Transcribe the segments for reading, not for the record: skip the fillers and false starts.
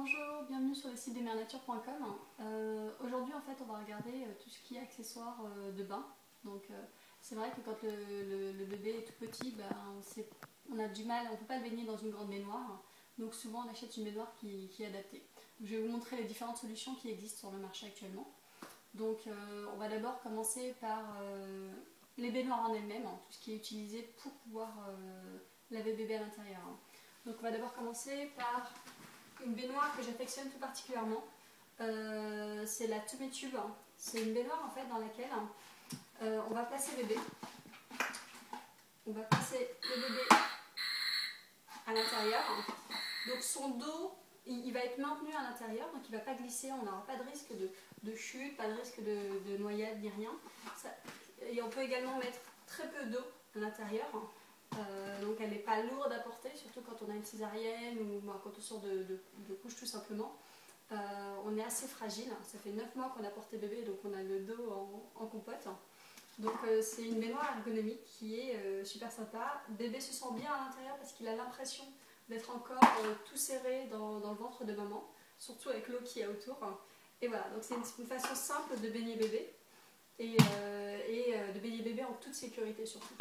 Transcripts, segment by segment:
Bonjour, bienvenue sur le site desmersnature.com. Aujourd'hui en fait on va regarder tout ce qui est accessoires de bain. Donc c'est vrai que quand le bébé est tout petit, on a du mal, on ne peut pas le baigner dans une grande baignoire. Donc souvent on achète une baignoire qui est adaptée. Je vais vous montrer les différentes solutions qui existent sur le marché actuellement. Donc on va d'abord commencer par les baignoires en elles-mêmes, tout ce qui est utilisé pour pouvoir laver bébé à l'intérieur. Donc on va d'abord commencer par une baignoire que j'affectionne tout particulièrement. C'est la Tummy Tube. C'est une baignoire en fait dans laquelle on va placer bébé. On va placer le bébé à l'intérieur. Donc son dos, il va être maintenu à l'intérieur, donc il ne va pas glisser, on n'aura pas de risque de chute, pas de risque de noyade ni rien. Et on peut également mettre très peu d'eau à l'intérieur. Donc elle n'est pas lourde à porter, surtout quand on a une césarienne ou quand on sort de couche tout simplement. On est assez fragile, ça fait 9 mois qu'on a porté bébé, donc on a le dos en compote. Donc c'est une baignoire ergonomique qui est super sympa. Bébé se sent bien à l'intérieur parce qu'il a l'impression d'être encore tout serré dans le ventre de maman, surtout avec l'eau qui est autour. Et voilà, donc c'est une façon simple de baigner bébé et de baigner bébé en toute sécurité surtout.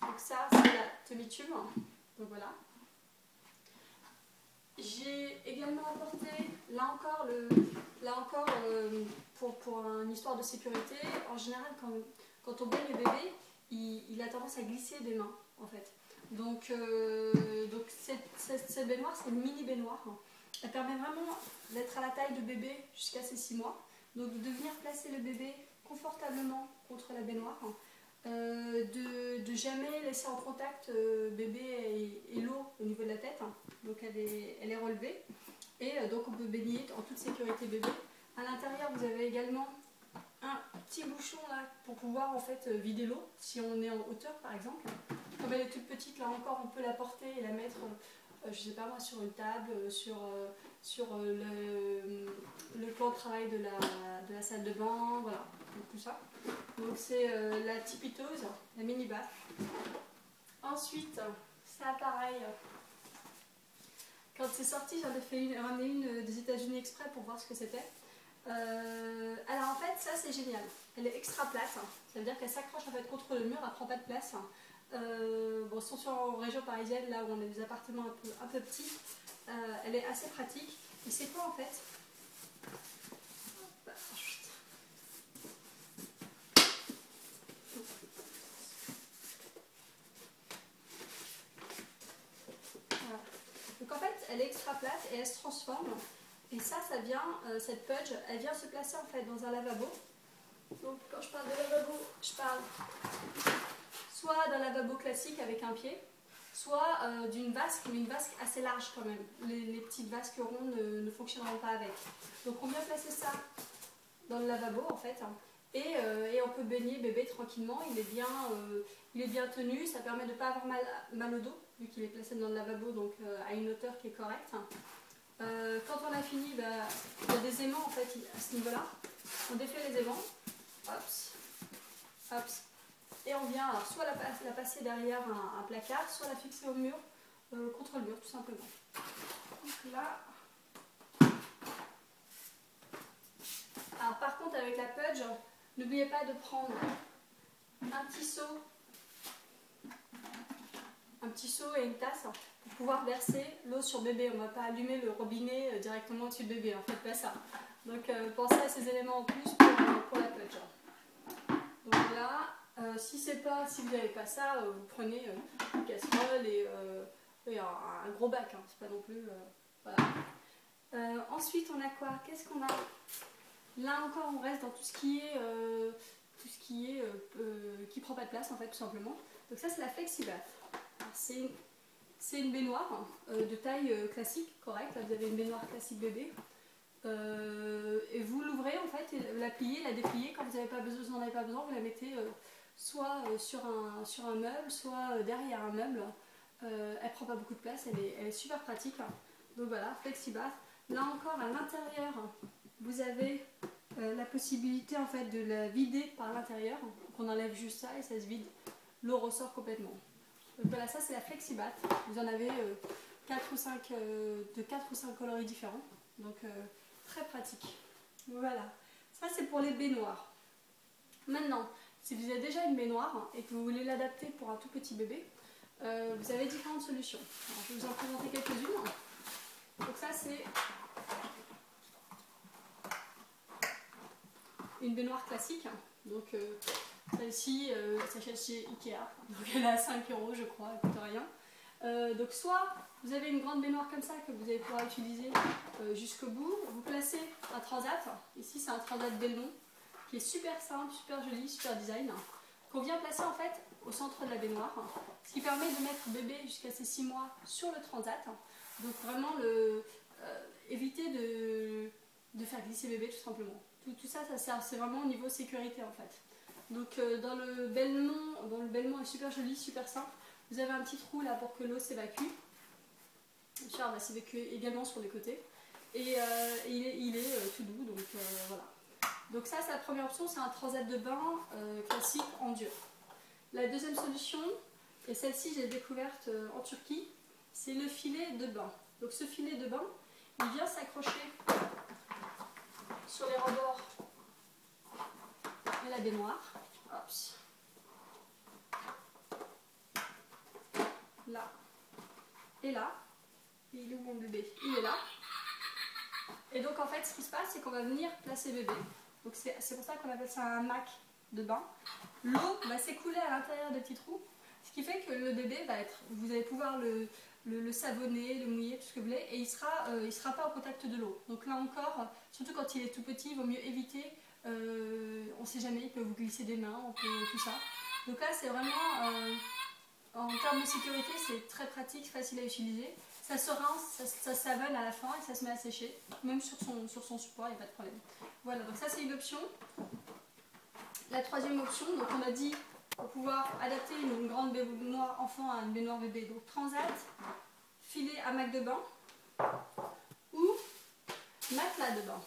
Donc ça, c'est la Tummy Tube. Donc voilà. J'ai également apporté, là encore pour une histoire de sécurité, en général quand on baigne le bébé, il a tendance à glisser des mains en fait. Donc cette baignoire, c'est une mini baignoire. Elle permet vraiment d'être à la taille de bébé jusqu'à ses 6 mois. Donc de venir placer le bébé confortablement contre la baignoire. De jamais laisser en contact bébé et l'eau au niveau de la tête, donc elle est relevée et donc on peut baigner en toute sécurité bébé. À l'intérieur vous avez également un petit bouchon là pour pouvoir en fait vider l'eau si on est en hauteur par exemple. Comme elle est toute petite, là encore on peut la porter et la mettre je sais pas moi, sur une table, sur le plan de travail de la salle de bain, voilà, donc tout ça. Donc c'est la tipitose, la mini bath. Ensuite, ça pareil, quand c'est sorti, j'en ai ramené une des États-Unis exprès pour voir ce que c'était. Alors en fait, ça c'est génial. Elle est extra plate, ça veut dire qu'elle s'accroche en fait contre le mur, elle prend pas de place. Bon, sauf en région parisienne, là où on a des appartements un peu petits, elle est assez pratique. Et c'est quoi en fait? Voilà. Donc en fait, elle est extra plate et elle se transforme. Et ça vient, cette pudge, elle vient se placer en fait dans un lavabo. Donc quand je parle de lavabo, je parle soit d'un lavabo classique avec un pied, soit d'une vasque, mais une vasque assez large quand même. Les petites vasques rondes ne fonctionneront pas avec. Donc on vient placer ça dans le lavabo en fait, et on peut baigner bébé tranquillement. Il est bien tenu, ça permet de ne pas avoir mal au dos, vu qu'il est placé dans le lavabo, donc à une hauteur qui est correcte. Quand on a fini, il y a des aimants en fait à ce niveau-là. On défait les aimants, hops, hops. Et on vient alors, soit la passer derrière un placard, soit la fixer au mur, contre le mur tout simplement. Donc là. Alors par contre avec la pudge, n'oubliez pas de prendre un petit seau et une tasse pour pouvoir verser l'eau sur bébé. On ne va pas allumer le robinet directement au-dessus de bébé, en fait pas ça. Donc pensez à ces éléments en plus pour la pudge. Donc voilà. Si vous n'avez pas ça, vous prenez une casserole et un gros bac, hein, c'est pas non plus. Voilà. Ensuite, on a quoi? Qu'est-ce qu'on a? Là encore, on reste dans tout ce qui prend pas de place en fait, tout simplement. Donc ça, c'est la FlexiBath. C'est une baignoire de taille classique, correcte. Là, vous avez une baignoire classique bébé. Et vous l'ouvrez en fait, et la pliez, la dépliez. Quand vous n'en avez pas besoin, vous la mettez soit sur un meuble, soit derrière un meuble. Elle prend pas beaucoup de place, elle est super pratique. Donc voilà, FlexiBath. Là encore, à l'intérieur, vous avez la possibilité en fait de la vider par l'intérieur. Donc on enlève juste ça et ça se vide. L'eau ressort complètement. Donc voilà, ça c'est la FlexiBath. Vous en avez de 4 ou 5 coloris différents. Donc très pratique. Voilà, ça c'est pour les baignoires. Maintenant, si vous avez déjà une baignoire et que vous voulez l'adapter pour un tout petit bébé, vous avez différentes solutions. Alors, je vais vous en présenter quelques-unes. Donc ça c'est une baignoire classique. Donc celle-ci s'achète chez Ikea. Donc elle est à 5 € je crois, elle coûte rien. Donc soit vous avez une grande baignoire comme ça que vous allez pouvoir utiliser jusqu'au bout. Vous placez un transat. Ici c'est un transat Bellon qui est super simple, super joli, super design. Qu'on vient placer en fait au centre de la baignoire. Ce qui permet de mettre bébé jusqu'à ses 6 mois sur le transat. Donc vraiment éviter de faire glisser bébé tout simplement. Tout ça, ça sert, c'est vraiment au niveau sécurité en fait. Donc dans le Belmont est super joli, super simple. Vous avez un petit trou là pour que l'eau s'évacue. Le char va s'évacuer également sur les côtés. Et il est tout doux, donc voilà. Donc ça, c'est la première option, c'est un transat de bain classique en dur. La deuxième solution, et celle-ci j'ai découverte en Turquie, c'est le filet de bain. Donc ce filet de bain, il vient s'accrocher sur les rebords de la baignoire. Hop. Là et là. Et il est où mon bébé? Il est là. Et donc en fait ce qui se passe c'est qu'on va venir placer bébé. Donc c'est pour ça qu'on appelle ça un hamac de bain. L'eau va s'écouler à l'intérieur des petits trous. Ce qui fait que le bébé va être, vous allez pouvoir le savonner, le mouiller, tout ce que vous voulez, et il sera pas au contact de l'eau. Donc là encore, surtout quand il est tout petit, il vaut mieux éviter, on ne sait jamais, il peut vous glisser des mains, tout ça. Donc là c'est vraiment, en termes de sécurité, c'est très pratique, facile à utiliser. Ça se rince, ça savonne à la fin et ça se met à sécher, même sur son support, il n'y a pas de problème. Voilà, donc ça c'est une option. La troisième option, donc on a dit, pour pouvoir adapter une grande baignoire enfant à une baignoire bébé, donc transat, filet hamac de bain ou matelas de bain.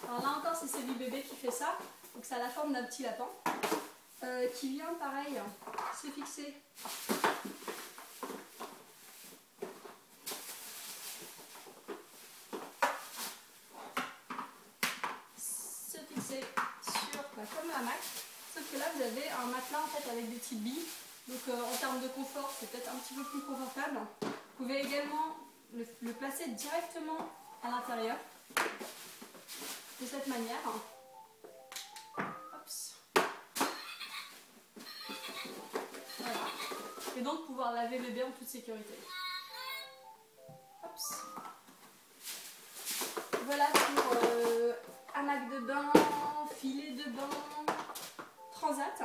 Alors là encore, c'est du bébé qui fait ça, donc ça a la forme d'un petit lapin qui vient pareil se fixer sur, comme un hamac, sauf que là vous avez un matelas en fait avec des petites billes, donc en termes de confort c'est peut-être un petit peu plus confortable. Vous pouvez également le placer directement à l'intérieur de cette manière. Hops. Voilà. Et donc pouvoir laver le bébé en toute sécurité. Hops. Voilà pour hamac de bain, filet de bain, transat.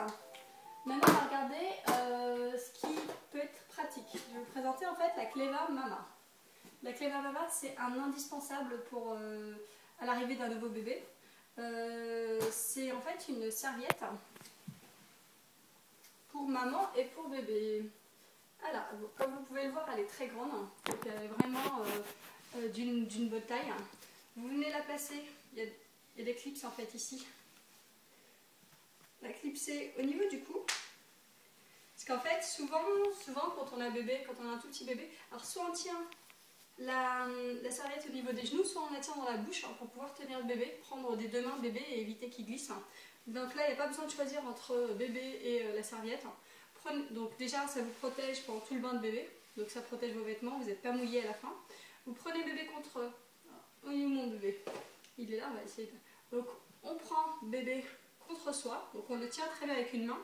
Maintenant on va regarder ce qui peut être pratique. Je vais vous présenter en fait la Cleva Mama. La Cleva Mama c'est un indispensable pour à l'arrivée d'un nouveau bébé. C'est en fait une serviette pour maman et pour bébé. Alors, comme vous pouvez le voir, elle est très grande, donc elle est vraiment d'une bonne taille. Vous venez la placer, il y a des clips en fait ici. La clipser au niveau du cou. Parce qu'en fait, souvent quand on a un bébé, quand on a un tout petit bébé, alors soit on tient la serviette au niveau des genoux, soit on la tient dans la bouche pour pouvoir tenir le bébé, prendre des deux mains bébé et éviter qu'il glisse. Donc là, il n'y a pas besoin de choisir entre bébé et la serviette. Donc déjà, ça vous protège pendant tout le bain de bébé, donc ça protège vos vêtements, vous n'êtes pas mouillé à la fin. Vous prenez bébé contre... Où est mon bébé? Il est là, on va essayer de... Donc on prend bébé contre soi, donc on le tient très bien avec une main.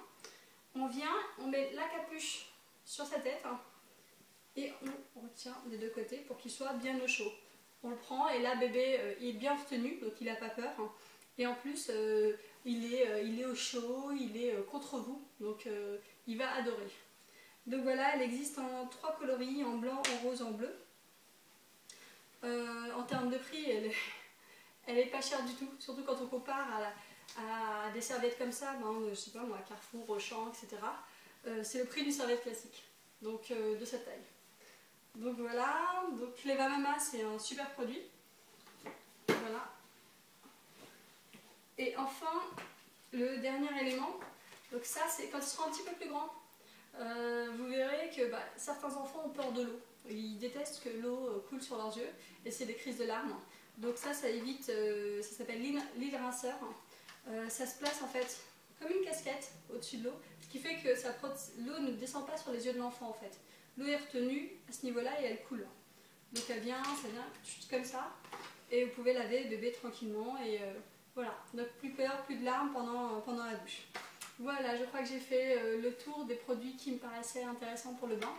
On vient, on met la capuche sur sa tête et on retient des deux côtés pour qu'il soit bien au chaud. On le prend et là bébé il est bien retenu, donc il n'a pas peur. Et en plus il est au chaud, il est contre vous, donc il va adorer. Donc voilà, elle existe en 3 coloris, en blanc, en rose, en bleu. En termes de prix, elle est pas chère du tout, surtout quand on compare à des serviettes comme ça, je sais pas moi, Carrefour, Auchan, etc. C'est le prix d'une serviette classique, donc de cette taille. Donc voilà, donc Cleva Mama c'est un super produit. Voilà. Et enfin, le dernier élément, donc ça c'est quand ils seront un petit peu plus grands. Vous verrez que certains enfants ont peur de l'eau. Ils détestent que l'eau coule sur leurs yeux et c'est des crises de larmes. Donc ça évite, ça s'appelle l'île rinceur. Ça se place en fait comme une casquette au-dessus de l'eau, ce qui fait que l'eau ne descend pas sur les yeux de l'enfant en fait. L'eau est retenue à ce niveau-là et elle coule. Donc ça vient comme ça et vous pouvez laver le bébé tranquillement et voilà. Donc plus peur, plus de larmes pendant la douche. Voilà, je crois que j'ai fait le tour des produits qui me paraissaient intéressants pour le bain.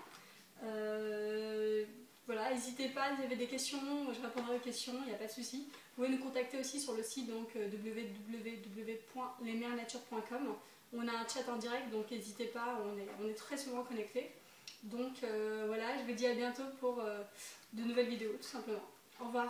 Voilà, n'hésitez pas, si vous avez des questions, je répondrai aux questions, il n'y a pas de souci. Vous pouvez nous contacter aussi sur le site www.lesmernature.com. On a un chat en direct, donc n'hésitez pas, on est très souvent connectés. Donc voilà, je vous dis à bientôt pour de nouvelles vidéos, tout simplement. Au revoir.